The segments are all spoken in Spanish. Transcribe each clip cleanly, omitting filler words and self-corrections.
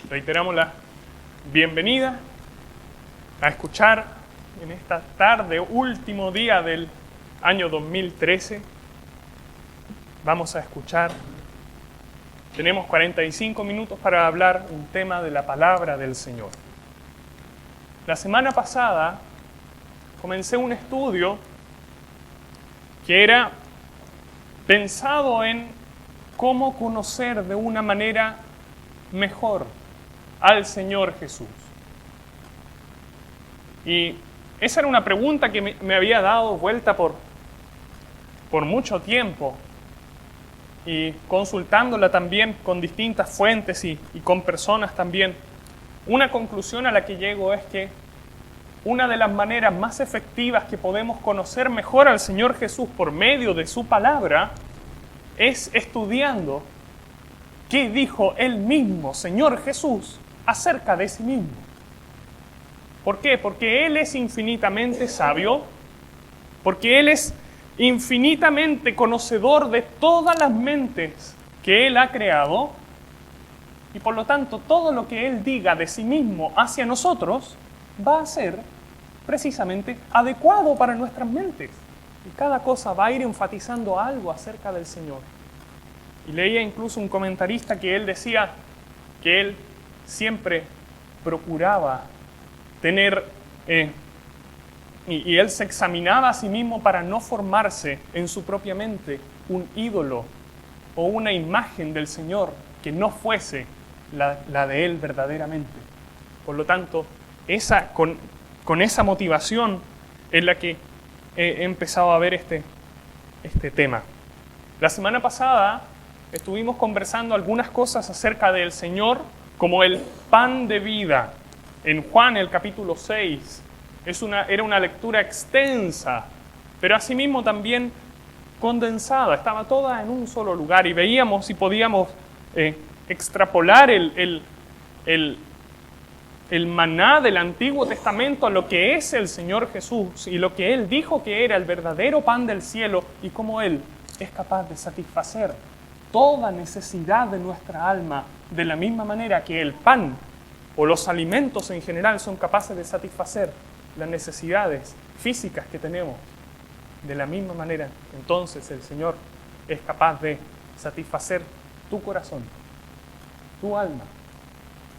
Reiteramos la bienvenida a escuchar en esta tarde, último día del año 2013. Vamos a escuchar. Tenemos 45 minutos para hablar un tema de la palabra del Señor. La semana pasada comencé un estudio que era pensado en cómo conocer de una manera mejor al Señor Jesús. Y esa era una pregunta que me había dado vuelta por mucho tiempo, y consultándola también con distintas fuentes y con personas también. Una conclusión a la que llego es que una de las maneras más efectivas que podemos conocer mejor al Señor Jesús por medio de su palabra es estudiando qué dijo Él mismo, Señor Jesús, acerca de sí mismo. ¿Por qué? Porque Él es infinitamente sabio, porque Él es infinitamente conocedor de todas las mentes que Él ha creado, y por lo tanto todo lo que Él diga de sí mismo hacia nosotros va a ser precisamente adecuado para nuestras mentes. Y cada cosa va a ir enfatizando algo acerca del Señor. Y leía incluso un comentarista que él decía que él siempre procuraba tener, y él se examinaba a sí mismo para no formarse en su propia mente un ídolo o una imagen del Señor que no fuese la de Él verdaderamente. Por lo tanto, con esa motivación es la que he empezado a ver este tema. La semana pasada estuvimos conversando algunas cosas acerca del Señor como el pan de vida. En Juan, el capítulo 6, era una lectura extensa, pero asimismo también condensada. Estaba toda en un solo lugar y veíamos y podíamos extrapolar el maná del Antiguo Testamento a lo que es el Señor Jesús y lo que Él dijo que era el verdadero pan del cielo y cómo Él es capaz de satisfacer toda necesidad de nuestra alma de la misma manera que el pan o los alimentos en general son capaces de satisfacer las necesidades físicas que tenemos. De la misma manera, entonces el Señor es capaz de satisfacer tu corazón, tu alma,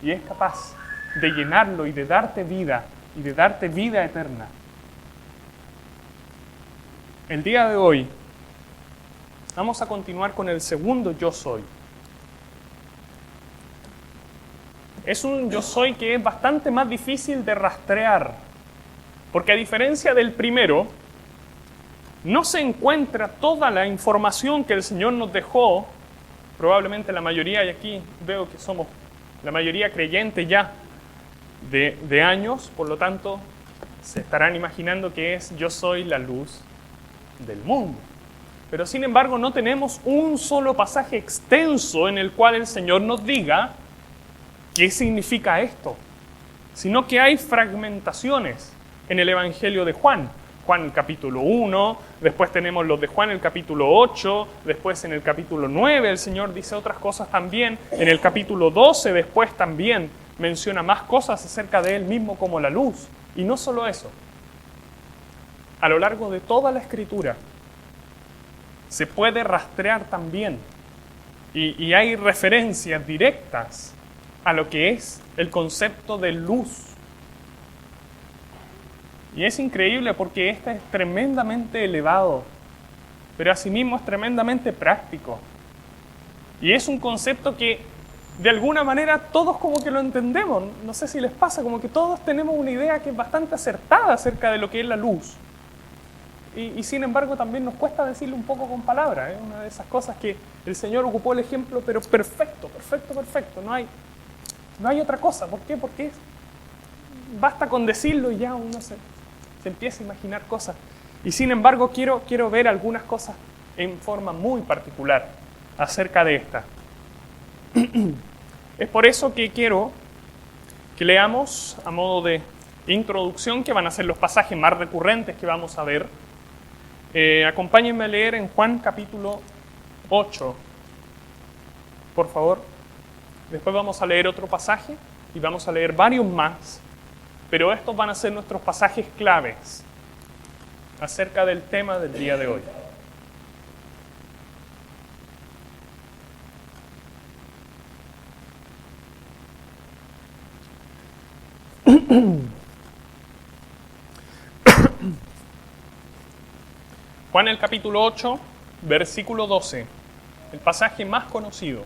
y es capaz de llenarlo y de darte vida eterna. El día de hoy vamos a continuar con el segundo yo soy. Es un yo soy que es bastante más difícil de rastrear, porque a diferencia del primero, no se encuentra toda la información que el Señor nos dejó. Probablemente la mayoría, y aquí veo que somos la mayoría creyente ya de años, por lo tanto se estarán imaginando que es yo soy la luz del mundo. Pero sin embargo no tenemos un solo pasaje extenso en el cual el Señor nos diga qué significa esto, sino que hay fragmentaciones en el Evangelio de Juan. Juan el capítulo 1, después tenemos los de Juan el capítulo 8, después en el capítulo 9 el Señor dice otras cosas también, en el capítulo 12 después también menciona más cosas acerca de Él mismo como la luz. Y no solo eso, a lo largo de toda la Escritura se puede rastrear también y hay referencias directas a lo que es el concepto de luz. Y es increíble porque este es tremendamente elevado, pero asimismo es tremendamente práctico. Y es un concepto que de alguna manera todos como que lo entendemos. No sé si les pasa, como que todos tenemos una idea que es bastante acertada acerca de lo que es la luz. Y sin embargo también nos cuesta decirlo un poco con palabras. Es una de esas cosas que el Señor ocupó el ejemplo, pero perfecto. No hay otra cosa. ¿Por qué? Porque basta con decirlo y ya uno se empieza a imaginar cosas. Y sin embargo quiero ver algunas cosas en forma muy particular acerca de esta. Es por eso que quiero que leamos a modo de introducción, que van a ser los pasajes más recurrentes que vamos a ver. Acompáñenme a leer en Juan capítulo 8, por favor. Después vamos a leer otro pasaje y vamos a leer varios más, pero estos van a ser nuestros pasajes claves acerca del tema del día de hoy. Juan el capítulo 8, versículo 12, el pasaje más conocido.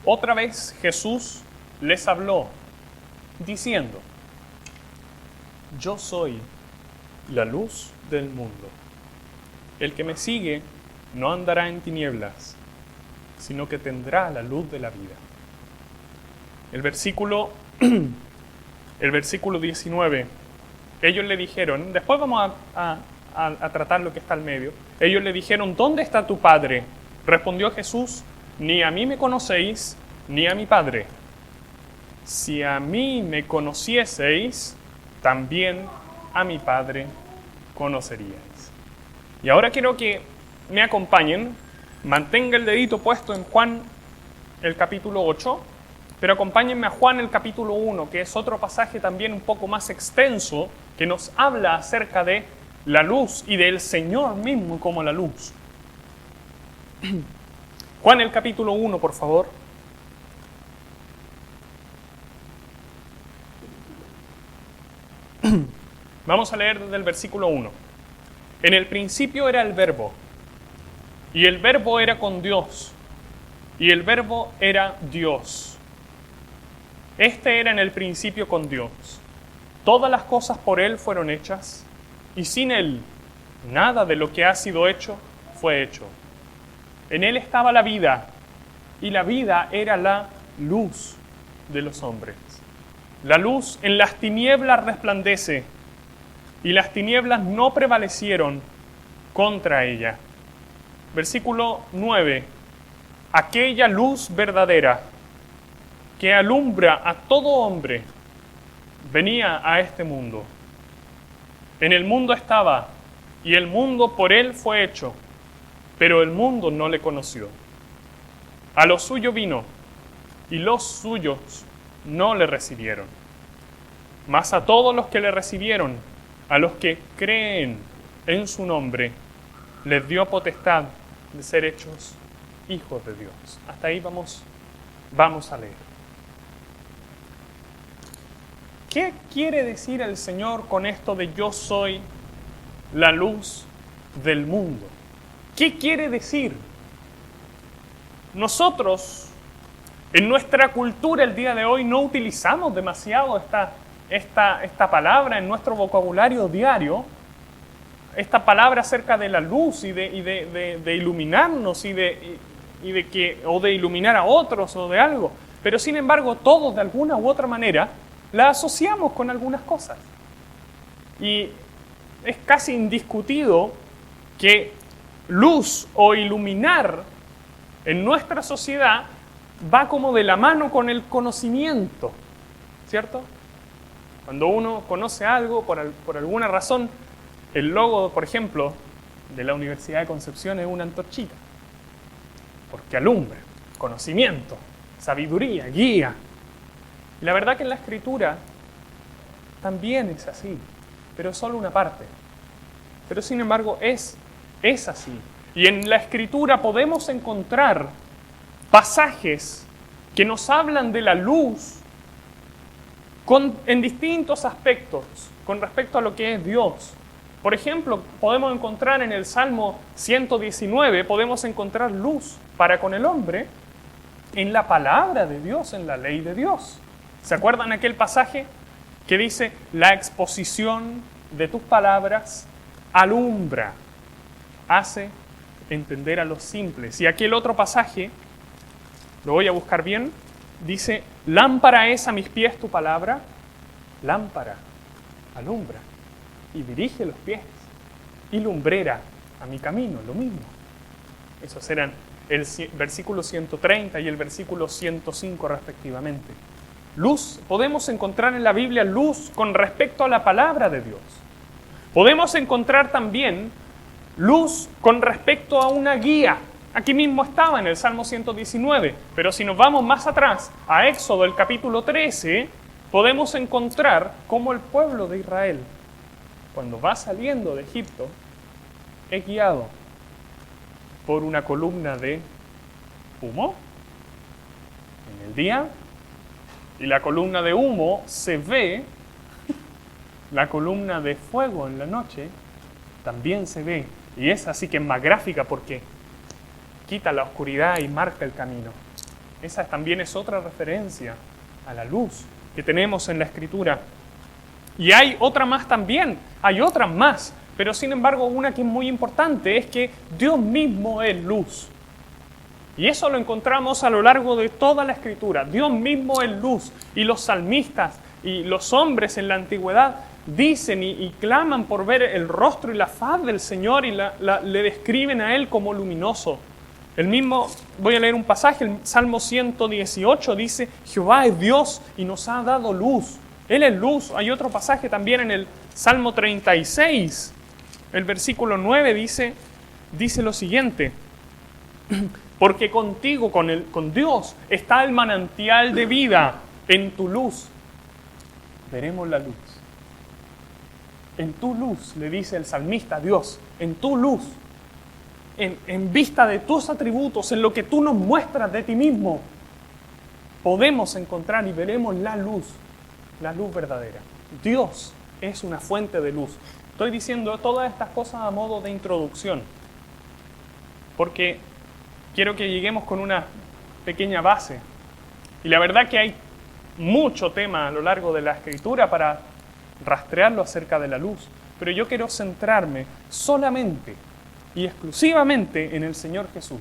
Otra vez Jesús les habló, diciendo: Yo soy la luz del mundo. El que me sigue no andará en tinieblas, sino que tendrá la luz de la vida. El versículo 19, ellos le dijeron, después vamos a tratar lo que está al medio. Ellos le dijeron: ¿Dónde está tu Padre? Respondió Jesús: Ni a mí me conocéis, ni a mi Padre. Si a mí me conocieseis, también a mi Padre conoceríais. Y ahora quiero que me acompañen, mantenga el dedito puesto en Juan el capítulo 8, pero acompáñenme a Juan el capítulo 1, que es otro pasaje también un poco más extenso, que nos habla acerca de la luz y del Señor mismo como la luz. Juan el capítulo 1, por favor. Vamos a leer desde el versículo 1. En el principio era el Verbo, y el Verbo era con Dios, y el Verbo era Dios. Este era en el principio con Dios. Todas las cosas por Él fueron hechas, y sin Él nada de lo que ha sido hecho fue hecho. En Él estaba la vida, y la vida era la luz de los hombres. La luz en las tinieblas resplandece, y las tinieblas no prevalecieron contra ella. Versículo 9. Aquella luz verdadera que alumbra a todo hombre venía a este mundo. En el mundo estaba, y el mundo por él fue hecho, pero el mundo no le conoció. A lo suyo vino, y los suyos no le recibieron. Mas a todos los que le recibieron, a los que creen en su nombre, les dio potestad de ser hechos hijos de Dios. Hasta ahí vamos a leer. ¿Qué quiere decir el Señor con esto de yo soy la luz del mundo? ¿Qué quiere decir? Nosotros, en nuestra cultura el día de hoy, no utilizamos demasiado esta palabra en nuestro vocabulario diario, esta palabra acerca de la luz y de iluminarnos o de iluminar a otros o de algo. Pero sin embargo, todos de alguna u otra manera la asociamos con algunas cosas. Y es casi indiscutido que luz o iluminar en nuestra sociedad va como de la mano con el conocimiento, ¿cierto? Cuando uno conoce algo, por alguna razón, el logo, por ejemplo, de la Universidad de Concepción es una antorchita, porque alumbra, conocimiento, sabiduría, guía. Y la verdad que en la Escritura también es así, pero es solo una parte. Pero sin embargo es así. Y en la Escritura podemos encontrar pasajes que nos hablan de la luz en distintos aspectos con respecto a lo que es Dios. Por ejemplo, podemos encontrar en el Salmo 119, podemos encontrar luz para con el hombre en la palabra de Dios, en la ley de Dios. ¿Se acuerdan aquel pasaje que dice: la exposición de tus palabras alumbra, hace entender a los simples? Y aquel otro pasaje, lo voy a buscar bien, dice: lámpara es a mis pies tu palabra, lámpara, alumbra y dirige los pies, y lumbrera a mi camino, lo mismo. Esos eran el versículo 130 y el versículo 105 respectivamente. Luz, podemos encontrar en la Biblia luz con respecto a la palabra de Dios. Podemos encontrar también luz con respecto a una guía, aquí mismo estaba en el Salmo 119, pero si nos vamos más atrás, a Éxodo, el capítulo 13, podemos encontrar cómo el pueblo de Israel, cuando va saliendo de Egipto, es guiado por una columna de humo en el día, y la columna de humo se ve, la columna de fuego en la noche también se ve, y es así que es más gráfica porque quita la oscuridad y marca el camino. Esa también es otra referencia a la luz que tenemos en la Escritura. Y hay otra más también, hay otras más, pero sin embargo una que es muy importante es que Dios mismo es luz. Y eso lo encontramos a lo largo de toda la Escritura. Dios mismo es luz, y los salmistas y los hombres en la antigüedad dicen y claman por ver el rostro y la faz del Señor y le describen a Él como luminoso. El mismo, voy a leer un pasaje, el Salmo 118 dice, Jehová es Dios y nos ha dado luz. Él es luz. Hay otro pasaje también en el Salmo 36, el versículo 9 dice lo siguiente, porque contigo, con Dios, está el manantial de vida, en tu luz veremos la luz. En tu luz, le dice el salmista a Dios, en tu luz, en vista de tus atributos, en lo que tú nos muestras de ti mismo, podemos encontrar y veremos la luz verdadera. Dios es una fuente de luz. Estoy diciendo todas estas cosas a modo de introducción, porque quiero que lleguemos con una pequeña base. Y la verdad que hay mucho tema a lo largo de la Escritura para rastrearlo acerca de la luz, pero yo quiero centrarme solamente y exclusivamente en el Señor Jesús.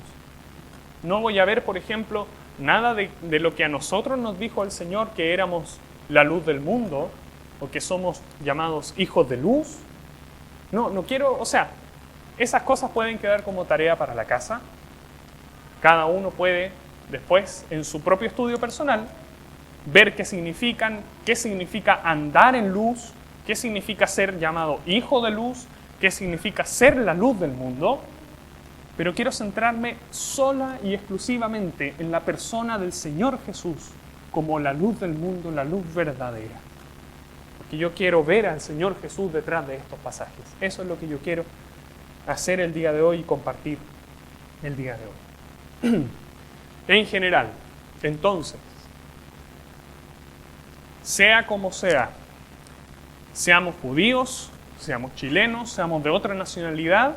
No voy a ver, por ejemplo, nada de lo que a nosotros nos dijo el Señor, que éramos la luz del mundo, o que somos llamados hijos de luz. No quiero, esas cosas pueden quedar como tarea para la casa. Cada uno puede después, en su propio estudio personal, ver qué significa andar en luz, qué significa ser llamado hijo de luz, qué significa ser la luz del mundo. Pero quiero centrarme sola y exclusivamente en la persona del Señor Jesús como la luz del mundo, la luz verdadera. Porque yo quiero ver al Señor Jesús detrás de estos pasajes. Eso es lo que yo quiero hacer el día de hoy y compartir el día de hoy. En general, entonces, sea como sea, seamos judíos, seamos chilenos, seamos de otra nacionalidad,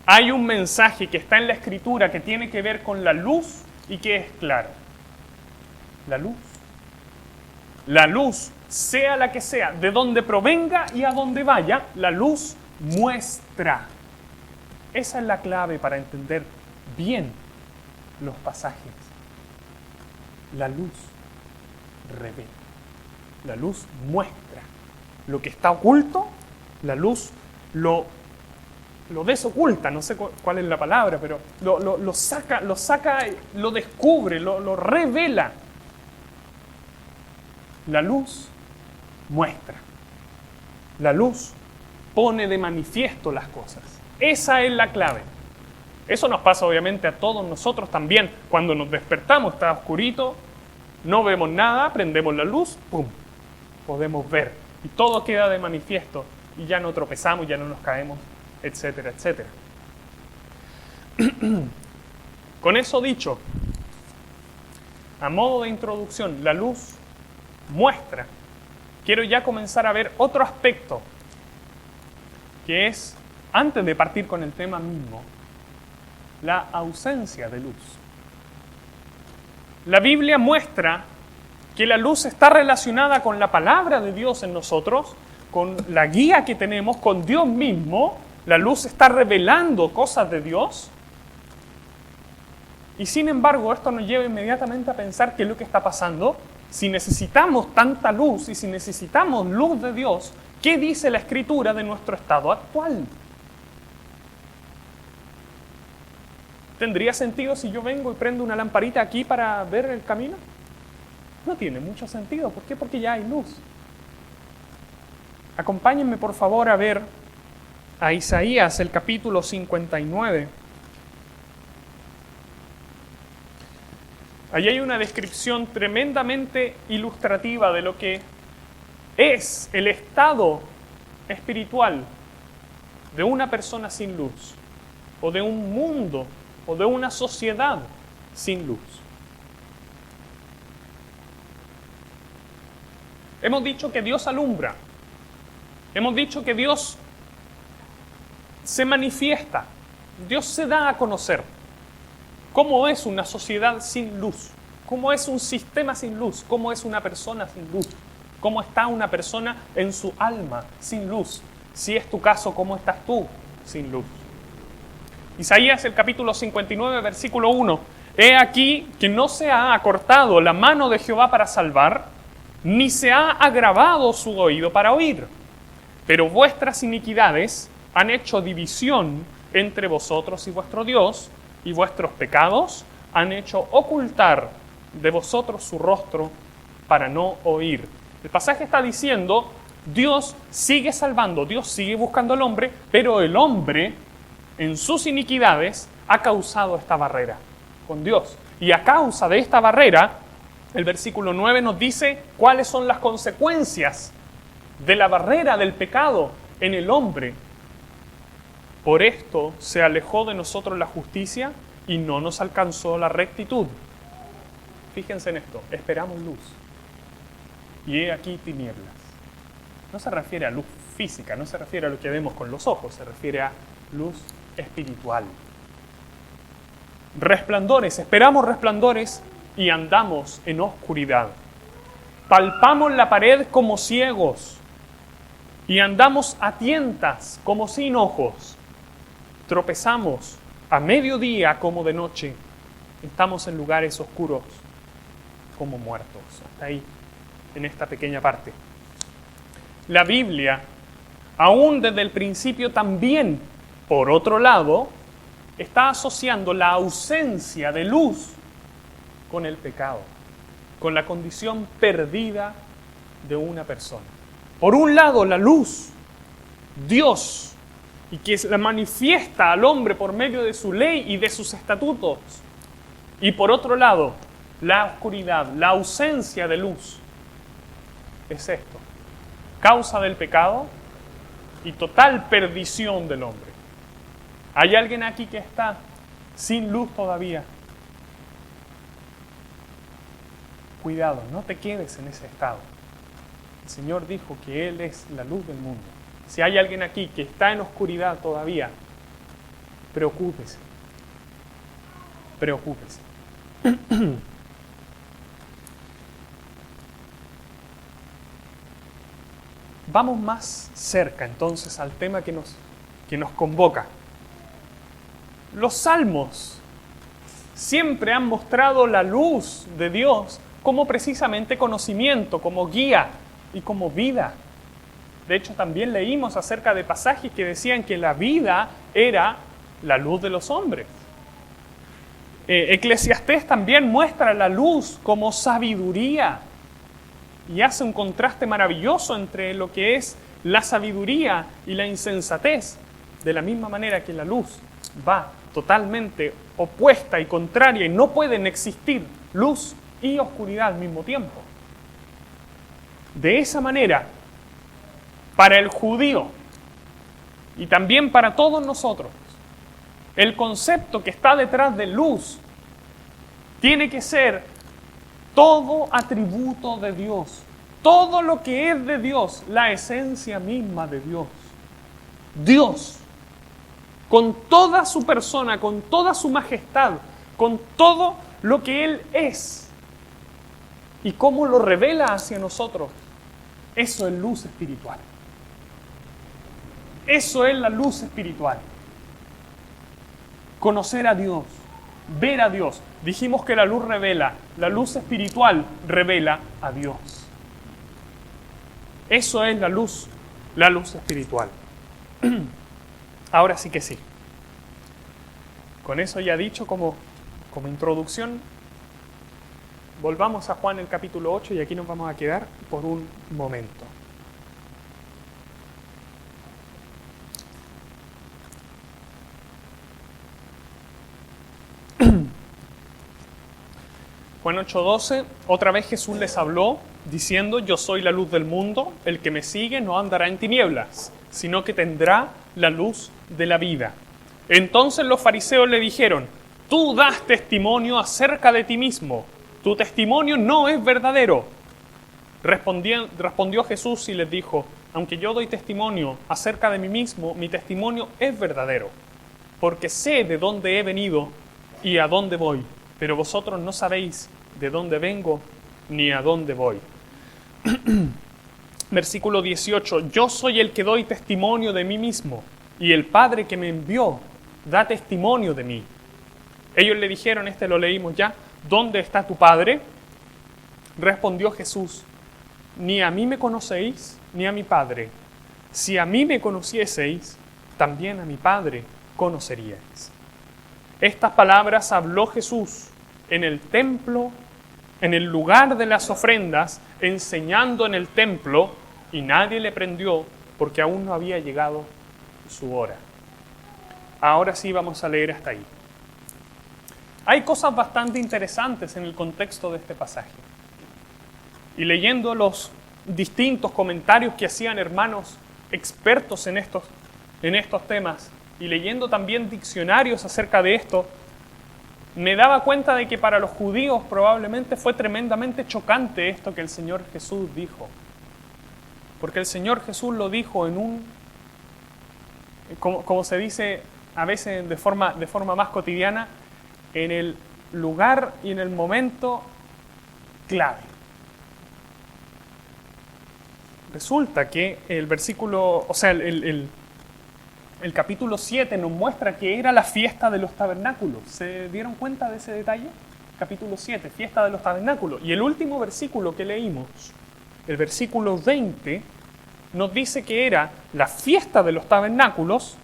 hay un mensaje que está en la Escritura que tiene que ver con la luz y que es claro. La luz. La luz, sea la que sea, de donde provenga y a donde vaya, la luz muestra. Esa es la clave para entender bien los pasajes. La luz revela. La luz muestra. Lo que está oculto, la luz lo desoculta, no sé cuál es la palabra, pero lo saca, lo descubre, lo revela. La luz muestra. La luz pone de manifiesto las cosas. Esa es la clave. Eso nos pasa obviamente a todos nosotros también. Cuando nos despertamos está oscurito, no vemos nada, prendemos la luz, ¡pum!, podemos ver. Y todo queda de manifiesto y ya no tropezamos, ya no nos caemos, etcétera, etcétera. Con eso dicho, a modo de introducción, la luz muestra. Quiero ya comenzar a ver otro aspecto, que es, antes de partir con el tema mismo, la ausencia de luz. La Biblia muestra que la luz está relacionada con la palabra de Dios en nosotros, con la guía que tenemos, con Dios mismo. La luz está revelando cosas de Dios. Y sin embargo, esto nos lleva inmediatamente a pensar qué es lo que está pasando. Si necesitamos tanta luz y si necesitamos luz de Dios, ¿qué dice la Escritura de nuestro estado actual? ¿Tendría sentido si yo vengo y prendo una lamparita aquí para ver el camino? No tiene mucho sentido. ¿Por qué? Porque ya hay luz. Acompáñenme por favor a ver a Isaías, el capítulo 59. Allí hay una descripción tremendamente ilustrativa de lo que es el estado espiritual de una persona sin luz, o de un mundo, o de una sociedad sin luz. Hemos dicho que Dios alumbra. Hemos dicho que Dios se manifiesta. Dios se da a conocer. ¿Cómo es una sociedad sin luz? ¿Cómo es un sistema sin luz? ¿Cómo es una persona sin luz? ¿Cómo está una persona en su alma sin luz? Si es tu caso, ¿cómo estás tú sin luz? Isaías, el capítulo 59, versículo 1. He aquí que no se ha acortado la mano de Jehová para salvar, ni se ha agravado su oído para oír. Pero vuestras iniquidades han hecho división entre vosotros y vuestro Dios, y vuestros pecados han hecho ocultar de vosotros su rostro para no oír. El pasaje está diciendo, Dios sigue salvando, Dios sigue buscando al hombre, pero el hombre, en sus iniquidades, ha causado esta barrera con Dios. Y a causa de esta barrera, el versículo 9 nos dice cuáles son las consecuencias de la barrera del pecado en el hombre. Por esto se alejó de nosotros la justicia y no nos alcanzó la rectitud. Fíjense en esto, esperamos luz. Y he aquí tinieblas. No se refiere a luz física, no se refiere a lo que vemos con los ojos, se refiere a luz espiritual. Resplandores, esperamos resplandores y andamos en oscuridad. Palpamos la pared como ciegos y andamos a tientas como sin ojos. Tropezamos a mediodía como de noche. Estamos en lugares oscuros como muertos. Hasta ahí, en esta pequeña parte. La Biblia, aún desde el principio también, por otro lado, está asociando la ausencia de luz con el pecado, con la condición perdida de una persona. Por un lado, la luz, Dios, y que la manifiesta al hombre por medio de su ley y de sus estatutos. Y por otro lado, la oscuridad, la ausencia de luz. Es esto, causa del pecado y total perdición del hombre. ¿Hay alguien aquí que está sin luz todavía? Cuidado, no te quedes en ese estado. El Señor dijo que Él es la luz del mundo. Si hay alguien aquí que está en oscuridad todavía, preocúpese. Preocúpese. Vamos más cerca entonces al tema que nos convoca. Los salmos siempre han mostrado la luz de Dios como precisamente conocimiento, como guía y como vida. De hecho, también leímos acerca de pasajes que decían que la vida era la luz de los hombres. Eclesiastés también muestra la luz como sabiduría y hace un contraste maravilloso entre lo que es la sabiduría y la insensatez, de la misma manera que la luz va totalmente opuesta y contraria y no pueden existir luz y oscuridad al mismo tiempo. De esa manera, para el judío y también para todos nosotros, el concepto que está detrás de luz tiene que ser todo atributo de Dios, todo lo que es de Dios, la esencia misma de Dios. Dios, con toda su persona, con toda su majestad, con todo lo que Él es y cómo lo revela hacia nosotros, eso es luz espiritual. Eso es la luz espiritual. Conocer a Dios, ver a Dios. Dijimos que la luz revela, la luz espiritual revela a Dios. Eso es la luz espiritual. Ahora sí que sí. Con eso ya dicho como introducción, volvamos a Juan el capítulo 8 y aquí nos vamos a quedar por un momento. Juan 8:12, otra vez Jesús les habló diciendo: yo soy la luz del mundo, el que me sigue no andará en tinieblas, sino que tendrá la luz de la vida. Entonces los fariseos le dijeron: tú das testimonio acerca de ti mismo, tu testimonio no es verdadero. Respondió Jesús y les dijo: aunque yo doy testimonio acerca de mí mismo, mi testimonio es verdadero, porque sé de dónde he venido y a dónde voy, pero vosotros no sabéis de dónde vengo ni a dónde voy. Versículo 18, yo soy el que doy testimonio de mí mismo, y el Padre que me envió da testimonio de mí. Ellos le dijeron, lo leímos ya, ¿dónde está tu Padre? Respondió Jesús: ni a mí me conocéis, ni a mi Padre. Si a mí me conocieseis, también a mi Padre conoceríais. Estas palabras habló Jesús en el templo, en el lugar de las ofrendas, enseñando en el templo, y nadie le prendió porque aún no había llegado su hora. Ahora sí vamos a leer hasta ahí. Hay cosas bastante interesantes en el contexto de este pasaje. Y leyendo los distintos comentarios que hacían hermanos expertos en estos temas, y leyendo también diccionarios acerca de esto, me daba cuenta de que para los judíos probablemente fue tremendamente chocante esto que el Señor Jesús dijo. Porque el Señor Jesús lo dijo en como se dice a veces de forma más cotidiana, en el lugar y en el momento clave. Resulta que el versículo, el capítulo 7 nos muestra que era la fiesta de los tabernáculos. ¿Se dieron cuenta de ese detalle? Capítulo 7, fiesta de los tabernáculos. Y el último versículo que leímos, el versículo 20, nos dice que era la fiesta de los tabernáculos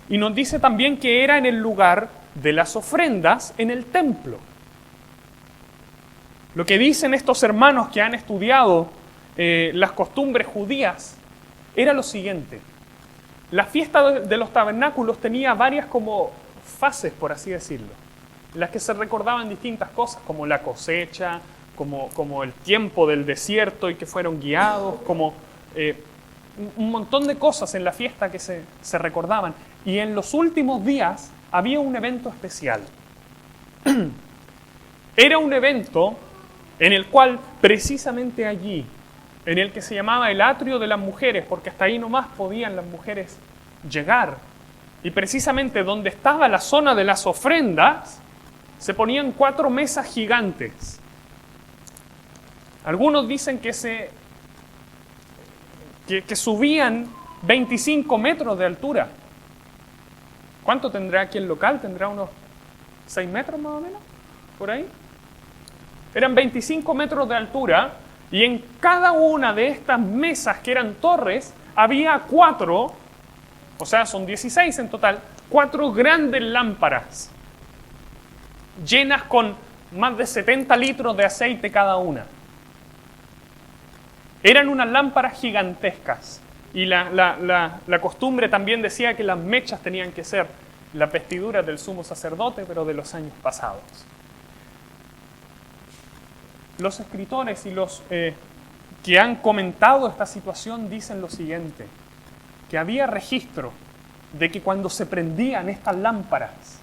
y nos dice también que era en el lugar de las ofrendas en el templo. Lo que dicen estos hermanos que han estudiado las costumbres judías era lo siguiente. La fiesta de los tabernáculos tenía varias como fases, por así decirlo, en las que se recordaban distintas cosas, como la cosecha, como el tiempo del desierto y que fueron guiados, como un montón de cosas en la fiesta que se recordaban. Y en los últimos días había un evento especial. Era un evento en el cual precisamente allí, en el que se llamaba el atrio de las mujeres, porque hasta ahí nomás podían las mujeres llegar. Y precisamente donde estaba la zona de las ofrendas, se ponían 4 mesas gigantes. Algunos dicen que subían 25 metros de altura. ¿Cuánto tendrá aquí el local? ¿Tendrá unos 6 metros más o menos? ¿Por ahí? Eran 25 metros de altura. Y en cada una de estas mesas, que eran torres, había 4, o sea, son 16 en total, 4 grandes lámparas, llenas con más de 70 litros de aceite cada una. Eran unas lámparas gigantescas. Y la costumbre también decía que las mechas tenían que ser las vestiduras del sumo sacerdote, pero de los años pasados. Los escritores y los que han comentado esta situación dicen lo siguiente, que había registro de que cuando se prendían estas lámparas,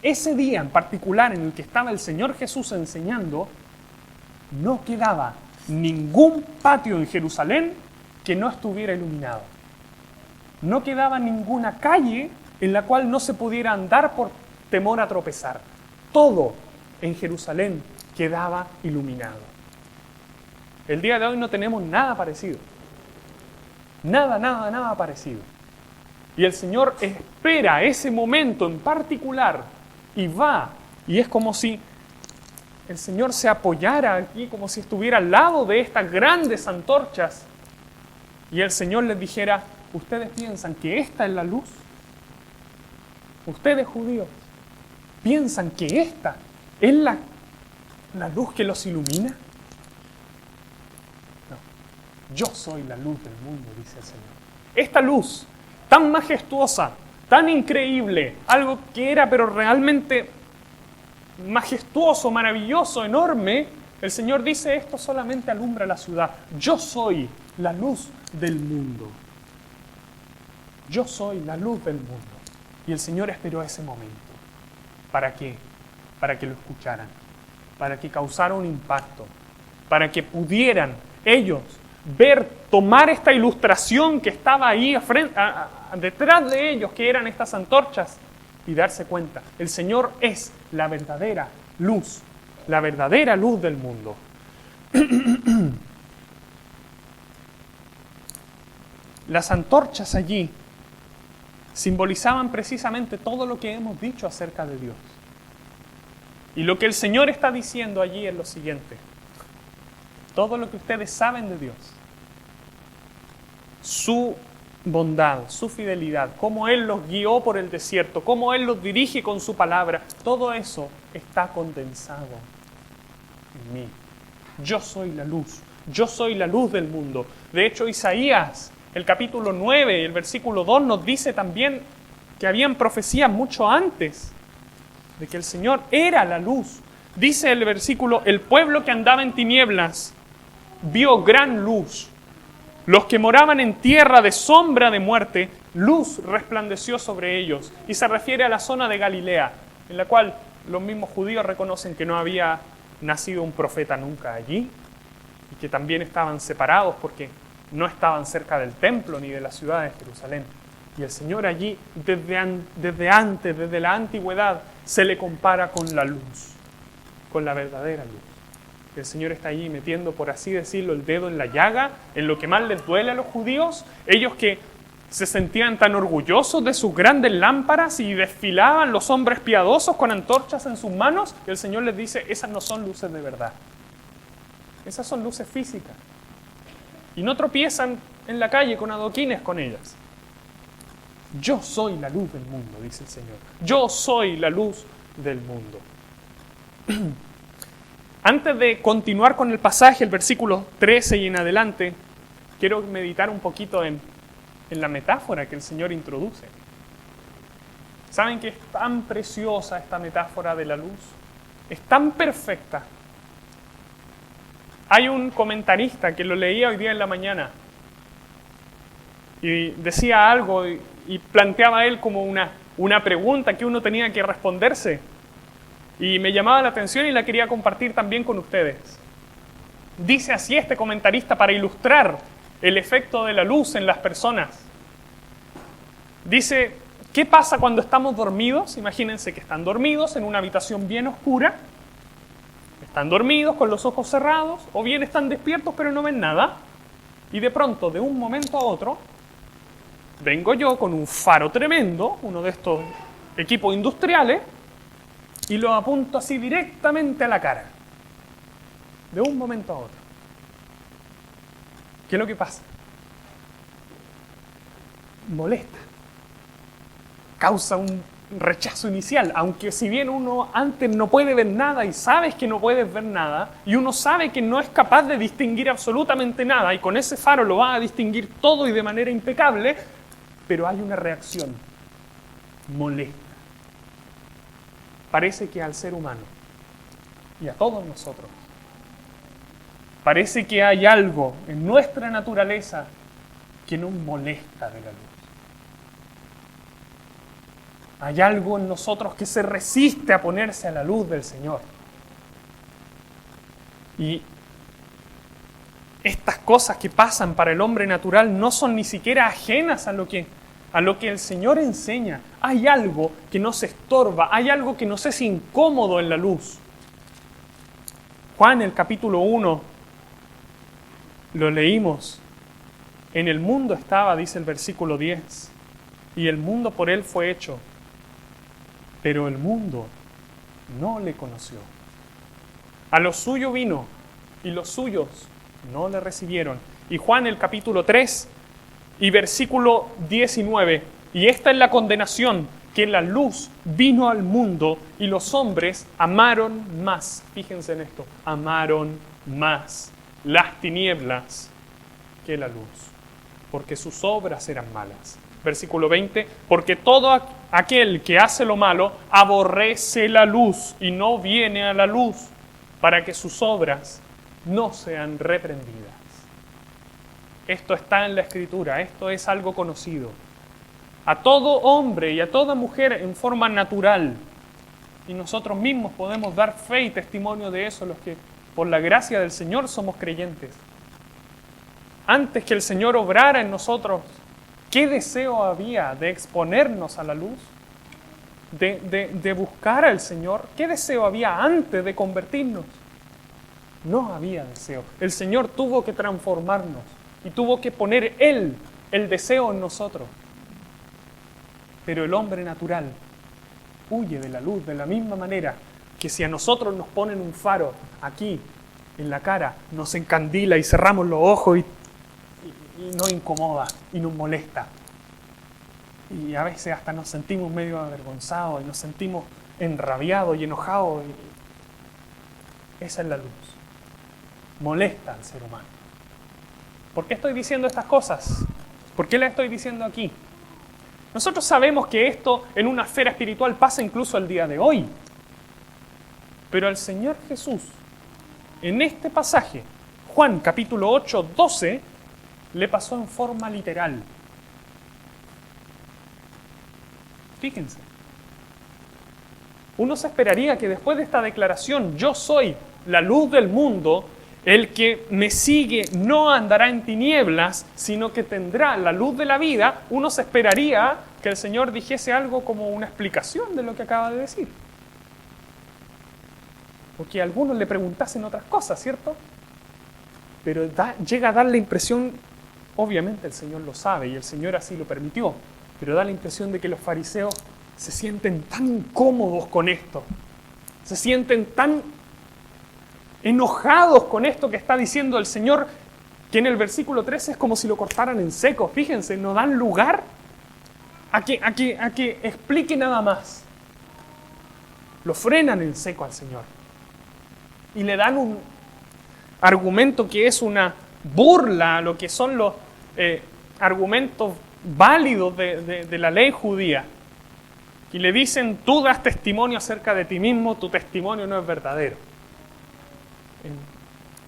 ese día en particular en el que estaba el Señor Jesús enseñando, no quedaba ningún patio en Jerusalén que no estuviera iluminado. No quedaba ninguna calle en la cual no se pudiera andar por temor a tropezar. Todo en Jerusalén quedaba iluminado. El día de hoy no tenemos nada parecido. Nada parecido. Y el Señor espera ese momento en particular y va. Y es como si el Señor se apoyara aquí, como si estuviera al lado de estas grandes antorchas. Y el Señor les dijera, ¿ustedes piensan que esta es la luz? ¿Ustedes, judíos, piensan que esta es la luz que los ilumina? No, yo soy la luz del mundo, dice el Señor. Esta luz, tan majestuosa, tan increíble, algo que era pero realmente majestuoso, maravilloso, enorme, el Señor dice, esto solamente alumbra la ciudad. Yo soy la luz del mundo. Yo soy la luz del mundo. Y el Señor esperó ese momento. ¿Para qué? Para que lo escucharan, para que causara un impacto, para que pudieran ellos ver, tomar esta ilustración que estaba ahí detrás de ellos, que eran estas antorchas, y darse cuenta, el Señor es la verdadera luz del mundo. Las antorchas allí simbolizaban precisamente todo lo que hemos dicho acerca de Dios. Y lo que el Señor está diciendo allí es lo siguiente: todo lo que ustedes saben de Dios, su bondad, su fidelidad, cómo Él los guió por el desierto, cómo Él los dirige con su palabra, todo eso está condensado en mí. Yo soy la luz del mundo. De hecho, Isaías, el capítulo 9, el versículo 2, nos dice también que habían profecías mucho antes de que el Señor era la luz. Dice el versículo, el pueblo que andaba en tinieblas vio gran luz. Los que moraban en tierra de sombra de muerte, luz resplandeció sobre ellos. Y se refiere a la zona de Galilea, en la cual los mismos judíos reconocen que no había nacido un profeta nunca allí, y que también estaban separados porque no estaban cerca del templo ni de la ciudad de Jerusalén. Y el Señor allí, desde la antigüedad, se le compara con la luz, con la verdadera luz. El Señor está allí metiendo, por así decirlo, el dedo en la llaga, en lo que más les duele a los judíos, ellos que se sentían tan orgullosos de sus grandes lámparas y desfilaban los hombres piadosos con antorchas en sus manos, y el Señor les dice, esas no son luces de verdad, esas son luces físicas, y no tropiezan en la calle con adoquines con ellas. Yo soy la luz del mundo, dice el Señor. Yo soy la luz del mundo. Antes de continuar con el pasaje, el versículo 13 y en adelante, quiero meditar un poquito en la metáfora que el Señor introduce. ¿Saben que es tan preciosa esta metáfora de la luz? Es tan perfecta. Hay un comentarista que lo leía hoy día en la mañana y decía algo y planteaba él como una pregunta que uno tenía que responderse. Y me llamaba la atención y la quería compartir también con ustedes. Dice así este comentarista para ilustrar el efecto de la luz en las personas. Dice, ¿qué pasa cuando estamos dormidos? Imagínense que están dormidos en una habitación bien oscura. Están dormidos con los ojos cerrados o bien están despiertos pero no ven nada. Y de pronto, de un momento a otro, vengo yo con un faro tremendo, uno de estos equipos industriales, y lo apunto así directamente a la cara. De un momento a otro. ¿Qué es lo que pasa? Molesta. Causa un rechazo inicial, aunque si bien uno antes no puede ver nada y sabes que no puedes ver nada, y uno sabe que no es capaz de distinguir absolutamente nada, y con ese faro lo va a distinguir todo y de manera impecable, pero hay una reacción molesta. Parece que al ser humano y a todos nosotros, parece que hay algo en nuestra naturaleza que nos molesta de la luz. Hay algo en nosotros que se resiste a ponerse a la luz del Señor. Y estas cosas que pasan para el hombre natural no son ni siquiera ajenas a lo que el Señor enseña. Hay algo que nos estorba, hay algo que nos es incómodo en la luz. Juan, el capítulo 1, lo leímos. En el mundo estaba, dice el versículo 10, y el mundo por él fue hecho, pero el mundo no le conoció. A lo suyo vino, y los suyos no le recibieron. Y Juan, el capítulo 3, y versículo 19, y esta es la condenación, que la luz vino al mundo y los hombres amaron más, fíjense en esto, amaron más las tinieblas que la luz, porque sus obras eran malas. Versículo 20, porque todo aquel que hace lo malo aborrece la luz y no viene a la luz para que sus obras no sean reprendidas. Esto está en la Escritura, esto es algo conocido. A todo hombre y a toda mujer en forma natural. Y nosotros mismos podemos dar fe y testimonio de eso, los que por la gracia del Señor somos creyentes. Antes que el Señor obrara en nosotros, ¿qué deseo había de exponernos a la luz? De buscar al Señor. ¿Qué deseo había antes de convertirnos? No había deseo. El Señor tuvo que transformarnos y tuvo que poner Él el deseo en nosotros. Pero el hombre natural huye de la luz de la misma manera que si a nosotros nos ponen un faro aquí en la cara, nos encandila y cerramos los ojos y nos incomoda y nos molesta. Y a veces hasta nos sentimos medio avergonzados y nos sentimos enrabiados y enojados. Esa es la luz. Molesta al ser humano. ¿Por qué estoy diciendo estas cosas? ¿Por qué las estoy diciendo aquí? Nosotros sabemos que esto en una esfera espiritual pasa incluso al día de hoy. Pero al Señor Jesús, en este pasaje, Juan capítulo 8, 12, le pasó en forma literal. Fíjense. Uno se esperaría que después de esta declaración, yo soy la luz del mundo, el que me sigue no andará en tinieblas, sino que tendrá la luz de la vida, uno se esperaría que el Señor dijese algo como una explicación de lo que acaba de decir. O que algunos le preguntasen otras cosas, ¿cierto? Pero llega a dar la impresión, obviamente el Señor lo sabe y el Señor así lo permitió, pero da la impresión de que los fariseos se sienten tan incómodos con esto, se sienten tan enojados con esto que está diciendo el Señor, que en el versículo 13 es como si lo cortaran en seco. Fíjense, no dan lugar a que explique nada más. Lo frenan en seco al Señor. Y le dan un argumento que es una burla a lo que son los argumentos válidos de la ley judía. Y le dicen, tú das testimonio acerca de ti mismo, tu testimonio no es verdadero.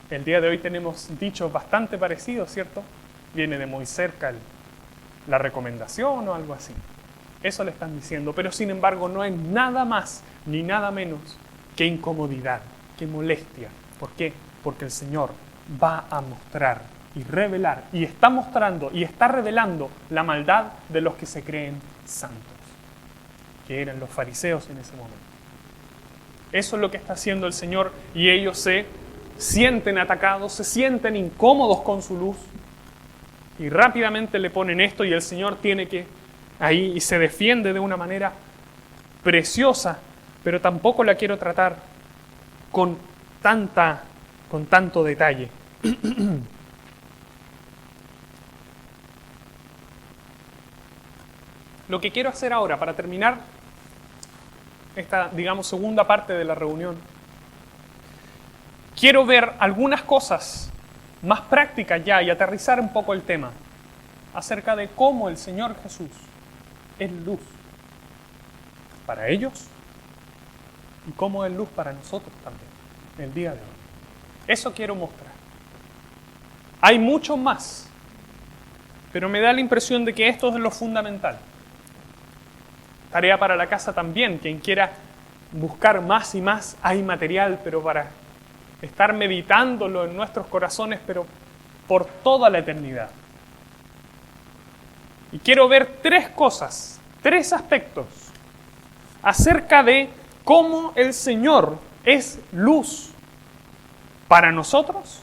El día de hoy tenemos dichos bastante parecidos, ¿cierto? Viene de muy cerca la recomendación o algo así. Eso le están diciendo, pero sin embargo no es nada más ni nada menos que incomodidad, que molestia. ¿Por qué? Porque el Señor va a mostrar y revelar, y está mostrando y está revelando la maldad de los que se creen santos, que eran los fariseos en ese momento. Eso es lo que está haciendo el Señor, y ellos se sienten atacados, se sienten incómodos con su luz, y rápidamente le ponen esto, y el Señor tiene que ahí y se defiende de una manera preciosa, pero tampoco la quiero tratar con tanto detalle. Lo que quiero hacer ahora, para terminar esta, digamos, segunda parte de la reunión, quiero ver algunas cosas más prácticas ya y aterrizar un poco el tema acerca de cómo el Señor Jesús es luz para ellos y cómo es luz para nosotros también, el día de hoy. Eso quiero mostrar. Hay mucho más, pero me da la impresión de que esto es lo fundamental. Tarea para la casa también, quien quiera buscar más y más, hay material, pero para estar meditándolo en nuestros corazones, pero por toda la eternidad. Y quiero ver tres cosas, tres aspectos acerca de cómo el Señor es luz para nosotros,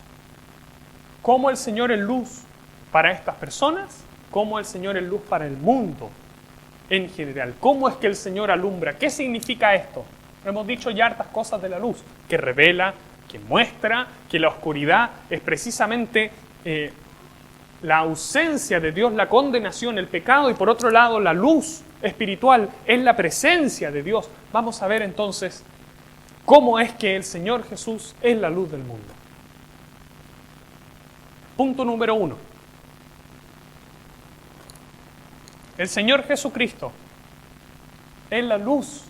cómo el Señor es luz para estas personas, cómo el Señor es luz para el mundo en general. ¿Cómo es que el Señor alumbra? ¿Qué significa esto? Hemos dicho ya hartas cosas de la luz, que revela, que muestra, que la oscuridad es precisamente la ausencia de Dios, la condenación, el pecado, y por otro lado la luz espiritual es la presencia de Dios. Vamos a ver entonces cómo es que el Señor Jesús es la luz del mundo. Punto número 1. El Señor Jesucristo es la luz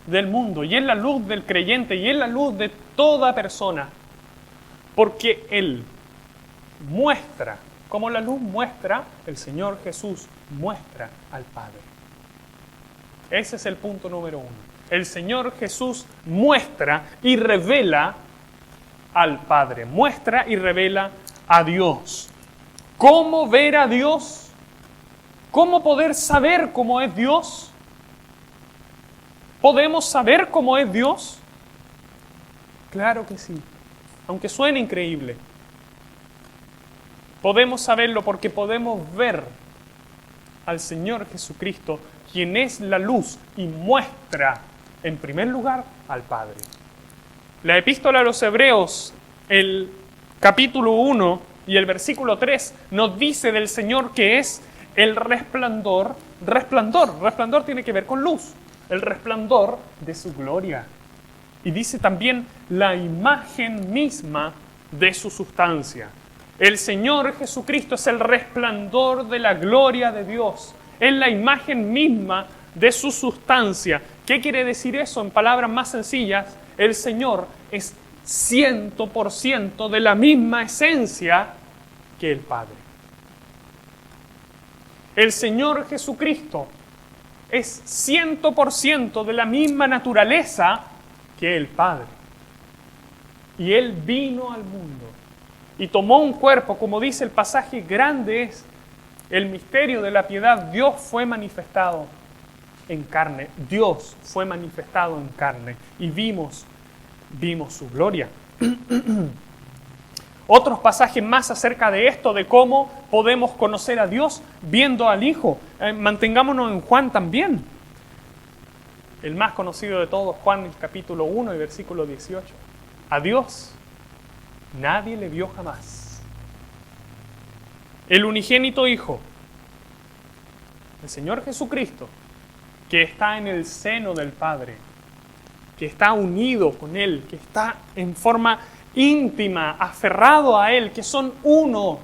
del mundo y es la luz del creyente y es la luz de toda persona, porque Él muestra, como la luz muestra, el Señor Jesús muestra al Padre. Ese es el punto número 1. El Señor Jesús muestra y revela al Padre, muestra y revela a Dios. ¿Cómo ver a Dios? ¿Cómo poder saber cómo es Dios? ¿Podemos saber cómo es Dios? Claro que sí, aunque suene increíble. Podemos saberlo porque podemos ver al Señor Jesucristo, quien es la luz y muestra, en primer lugar, al Padre. La epístola a los Hebreos, el capítulo 1 y el versículo 3, nos dice del Señor que es el resplandor. Resplandor tiene que ver con luz. El resplandor de su gloria. Y dice también la imagen misma de su sustancia. El Señor Jesucristo es el resplandor de la gloria de Dios. Es la imagen misma de su sustancia. ¿Qué quiere decir eso? En palabras más sencillas, el Señor es 100% de la misma esencia que el Padre. El Señor Jesucristo es 100% de la misma naturaleza que el Padre. Y Él vino al mundo y tomó un cuerpo, como dice el pasaje, grande es el misterio de la piedad. Dios fue manifestado en carne. Dios fue manifestado en carne y vimos su gloria. Otros pasajes más acerca de esto, de cómo podemos conocer a Dios viendo al Hijo. Mantengámonos en Juan también. El más conocido de todos, Juan, el capítulo 1 y versículo 18. A Dios nadie le vio jamás. El unigénito Hijo, el Señor Jesucristo, que está en el seno del Padre, que está unido con Él, que está en forma íntima, aferrado a Él, que son uno,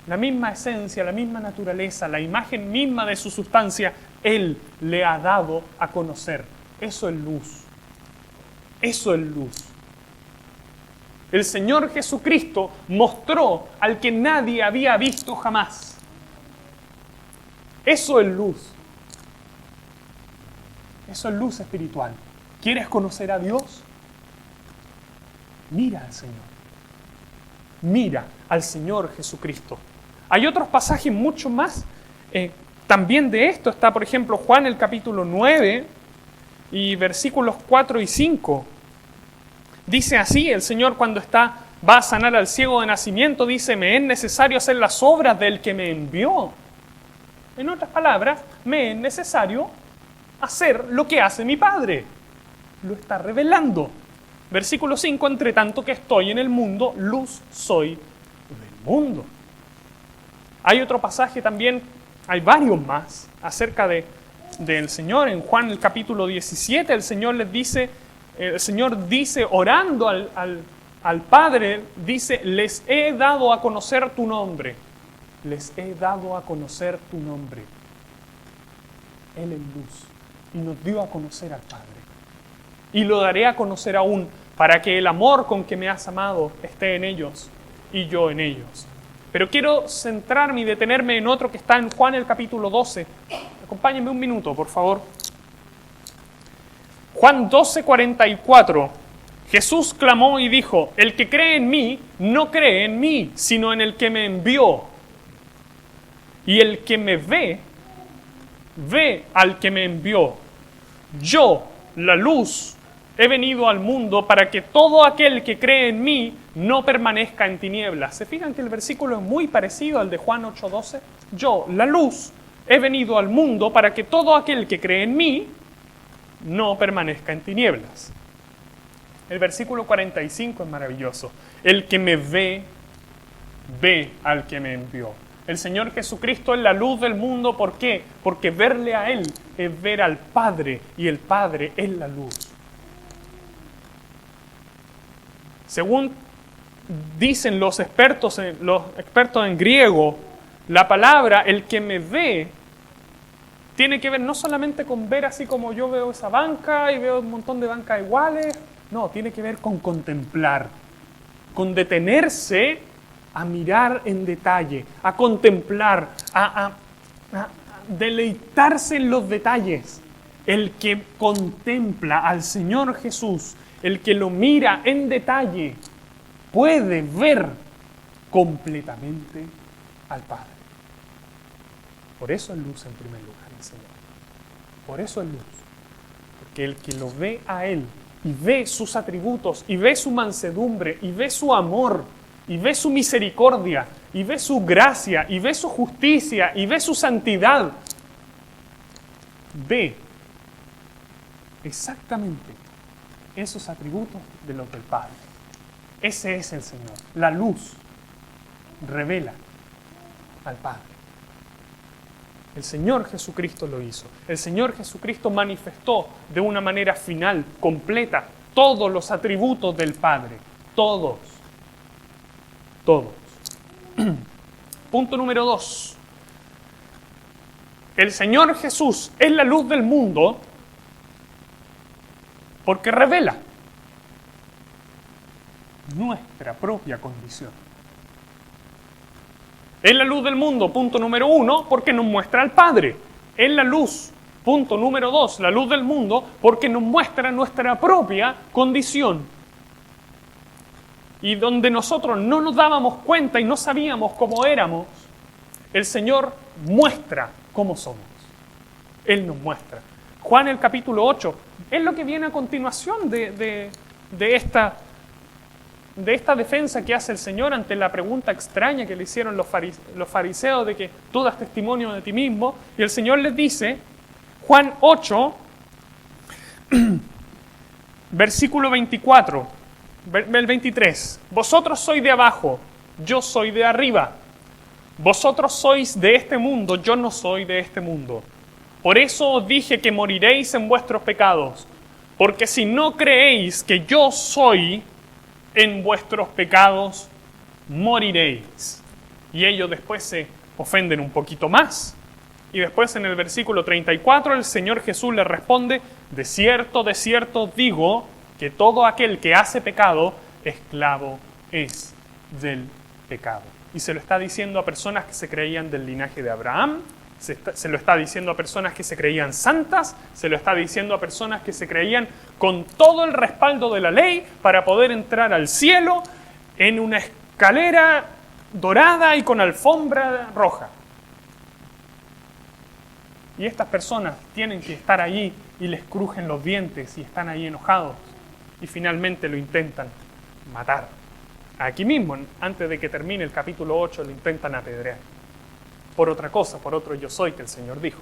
la misma esencia, la misma naturaleza, la imagen misma de su sustancia, Él le ha dado a conocer. Eso es luz. Eso es luz. El Señor Jesucristo mostró al que nadie había visto jamás. Eso es luz. Eso es luz espiritual. ¿Quieres conocer a Dios? Mira al Señor. Mira al Señor Jesucristo. Hay otros pasajes mucho más también de esto. Está, por ejemplo, Juan el capítulo 9 y versículos 4 y 5. Dice así, el Señor cuando va a sanar al ciego de nacimiento, dice, me es necesario hacer las obras del que me envió. En otras palabras, me es necesario hacer lo que hace mi Padre. Lo está revelando. Versículo 5, entre tanto que estoy en el mundo, luz soy del mundo. Hay otro pasaje también, hay varios más, acerca del Señor. En Juan el capítulo 17, el Señor dice, orando al Padre, dice, les he dado a conocer tu nombre. Les he dado a conocer tu nombre. Él es luz y nos dio a conocer al Padre. Y lo daré a conocer aún, para que el amor con que me has amado esté en ellos y yo en ellos. Pero quiero centrarme y detenerme en otro que está en Juan el capítulo 12. Acompáñenme un minuto, por favor. Juan 12:44. Jesús clamó y dijo, el que cree en mí, no cree en mí, sino en el que me envió. Y el que me ve, ve al que me envió. Yo, la luz, he venido al mundo para que todo aquel que cree en mí no permanezca en tinieblas. ¿Se fijan que el versículo es muy parecido al de Juan 8:12? Yo, la luz, he venido al mundo para que todo aquel que cree en mí no permanezca en tinieblas. El versículo 45 es maravilloso. El que me ve, ve al que me envió. El Señor Jesucristo es la luz del mundo. ¿Por qué? Porque verle a Él es ver al Padre y el Padre es la luz. Según dicen los expertos en griego, la palabra el que me ve tiene que ver no solamente con ver así como yo veo esa banca y veo un montón de bancas iguales. No, tiene que ver con contemplar, con detenerse a mirar en detalle, a contemplar, a deleitarse en los detalles. El que contempla al Señor Jesús, el que lo mira en detalle, puede ver completamente al Padre. Por eso es luz en primer lugar el Señor. Por eso es luz. Porque el que lo ve a Él y ve sus atributos y ve su mansedumbre y ve su amor y ve su misericordia y ve su gracia y ve su justicia y ve su santidad, ve exactamente esos atributos de los del Padre. Ese es el Señor. La luz revela al Padre. El Señor Jesucristo lo hizo. El Señor Jesucristo manifestó de una manera final, completa, todos los atributos del Padre. Todos. Todos. Punto número 2. El Señor Jesús es la luz del mundo porque revela nuestra propia condición. Es la luz del mundo, punto número 1, porque nos muestra al Padre. Es la luz, punto número 2, la luz del mundo, porque nos muestra nuestra propia condición. Y donde nosotros no nos dábamos cuenta y no sabíamos cómo éramos, el Señor muestra cómo somos. Él nos muestra. Juan el capítulo 8 es lo que viene a continuación de esta defensa que hace el Señor ante la pregunta extraña que le hicieron los fariseos de que tú das testimonio de ti mismo. Y el Señor les dice, Juan 8, versículo 24, el 23, vosotros sois de abajo, yo soy de arriba. Vosotros sois de este mundo, yo no soy de este mundo. Por eso os dije que moriréis en vuestros pecados, porque si no creéis que yo soy, en vuestros pecados moriréis. Y ellos después se ofenden un poquito más. Y después en el versículo 34 el Señor Jesús les responde, de cierto digo, que todo aquel que hace pecado, esclavo es del pecado. Y se lo está diciendo a personas que se creían del linaje de Abraham, se lo está diciendo a personas que se creían santas, se lo está diciendo a personas que se creían con todo el respaldo de la ley para poder entrar al cielo en una escalera dorada y con alfombra roja. Y estas personas tienen que estar allí y les crujen los dientes y están ahí enojados y finalmente lo intentan matar. Aquí mismo, antes de que termine el capítulo 8, lo intentan apedrear. Por otra cosa, por otro yo soy que el Señor dijo.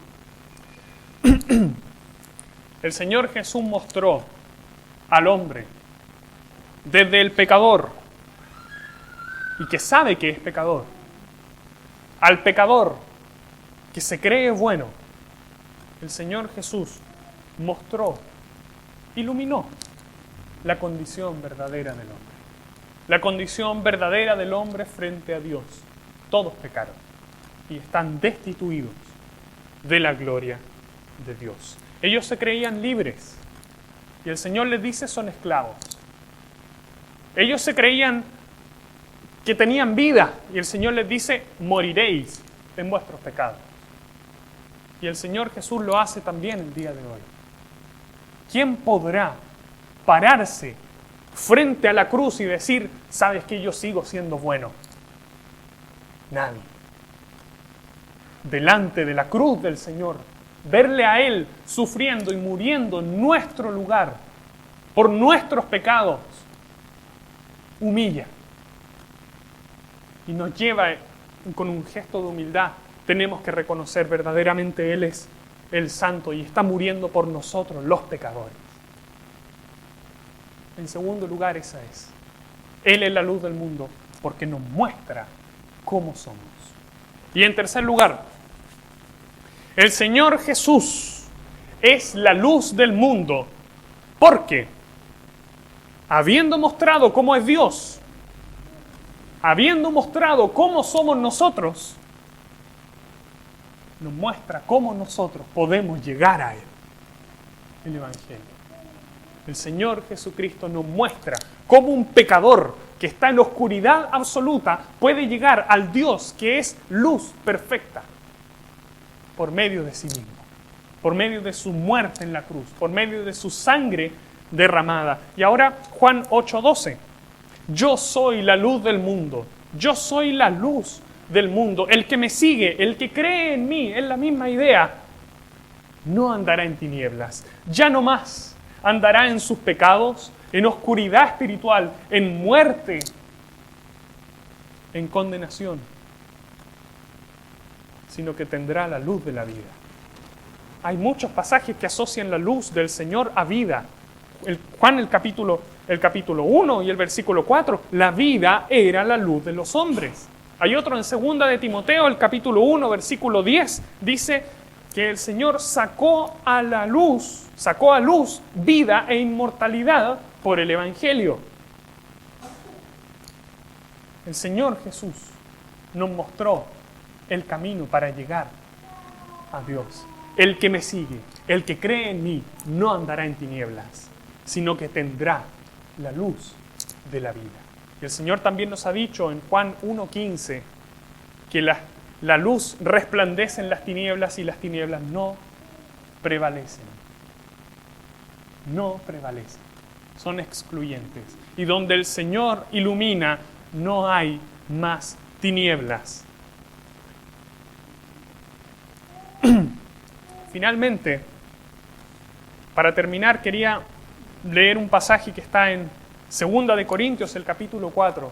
El Señor Jesús mostró al hombre, desde el pecador, y que sabe que es pecador, al pecador que se cree bueno, el Señor Jesús mostró, iluminó la condición verdadera del hombre. La condición verdadera del hombre frente a Dios. Todos pecaron y están destituidos de la gloria de Dios. Ellos se creían libres y el Señor les dice son esclavos. Ellos se creían que tenían vida y el Señor les dice moriréis en vuestros pecados. Y el Señor Jesús lo hace también el día de hoy. ¿Quién podrá pararse frente a la cruz y decir, sabes que yo sigo siendo bueno? Nadie. Delante de la cruz del Señor, verle a Él sufriendo y muriendo en nuestro lugar, por nuestros pecados, humilla. Y nos lleva con un gesto de humildad. Tenemos que reconocer verdaderamente Él es el santo y está muriendo por nosotros, los pecadores. En segundo lugar, esa es. Él es la luz del mundo porque nos muestra cómo somos. Y en tercer lugar, el Señor Jesús es la luz del mundo porque, habiendo mostrado cómo es Dios, habiendo mostrado cómo somos nosotros, nos muestra cómo nosotros podemos llegar a Él. El Evangelio. El Señor Jesucristo nos muestra cómo un pecador que está en la oscuridad absoluta puede llegar al Dios que es luz perfecta por medio de sí mismo, por medio de su muerte en la cruz, por medio de su sangre derramada. Y ahora Juan 8:12. Yo soy la luz del mundo. Yo soy la luz del mundo. El que me sigue, el que cree en mí, es la misma idea, no andará en tinieblas. Ya no más andará en sus pecados, en oscuridad espiritual, en muerte, en condenación, sino que tendrá la luz de la vida. Hay muchos pasajes que asocian la luz del Señor a vida. Juan el capítulo 1 y el versículo 4, la vida era la luz de los hombres. Hay otro en 2 de Timoteo, el capítulo 1, versículo 10, dice que el Señor sacó a luz vida e inmortalidad por el Evangelio. El Señor Jesús nos mostró el camino para llegar a Dios. El que me sigue, el que cree en mí, no andará en tinieblas, sino que tendrá la luz de la vida. Y el Señor también nos ha dicho en Juan 1:15 que la luz resplandece en las tinieblas y las tinieblas no prevalecen. No prevalecen. Son excluyentes. Y donde el Señor ilumina, no hay más tinieblas. Finalmente, para terminar, quería leer un pasaje que está en 2 de Corintios, el capítulo 4.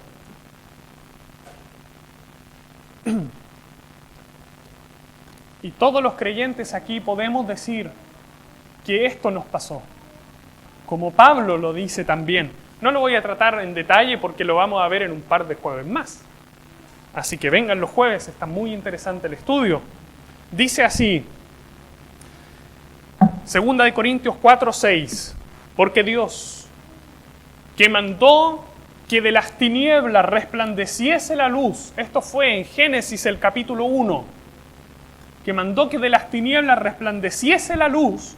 Y todos los creyentes aquí podemos decir que esto nos pasó. Como Pablo lo dice también. No lo voy a tratar en detalle porque lo vamos a ver en un par de jueves más. Así que vengan los jueves, está muy interesante el estudio. Dice así, 2 de Corintios 4:6, porque Dios, que mandó que de las tinieblas resplandeciese la luz, esto fue en Génesis el capítulo 1, que mandó que de las tinieblas resplandeciese la luz,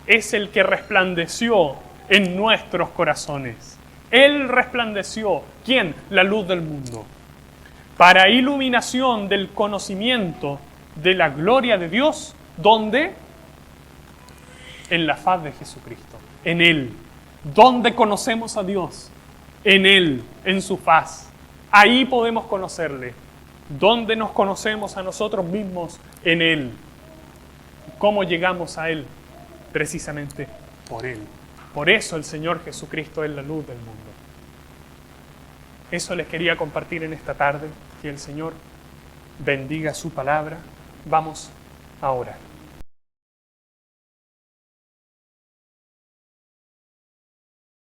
es el que resplandeció en nuestros corazones. Él resplandeció, ¿quién? La luz del mundo, para iluminación del conocimiento de la gloria de Dios, ¿dónde? En la faz de Jesucristo, en Él. ¿Dónde conocemos a Dios? En Él, en su faz. Ahí podemos conocerle. ¿Dónde nos conocemos a nosotros mismos? En Él. ¿Cómo llegamos a Él? Precisamente por Él. Por eso el Señor Jesucristo es la luz del mundo. Eso les quería compartir en esta tarde. Que el Señor bendiga su palabra. Vamos a orar.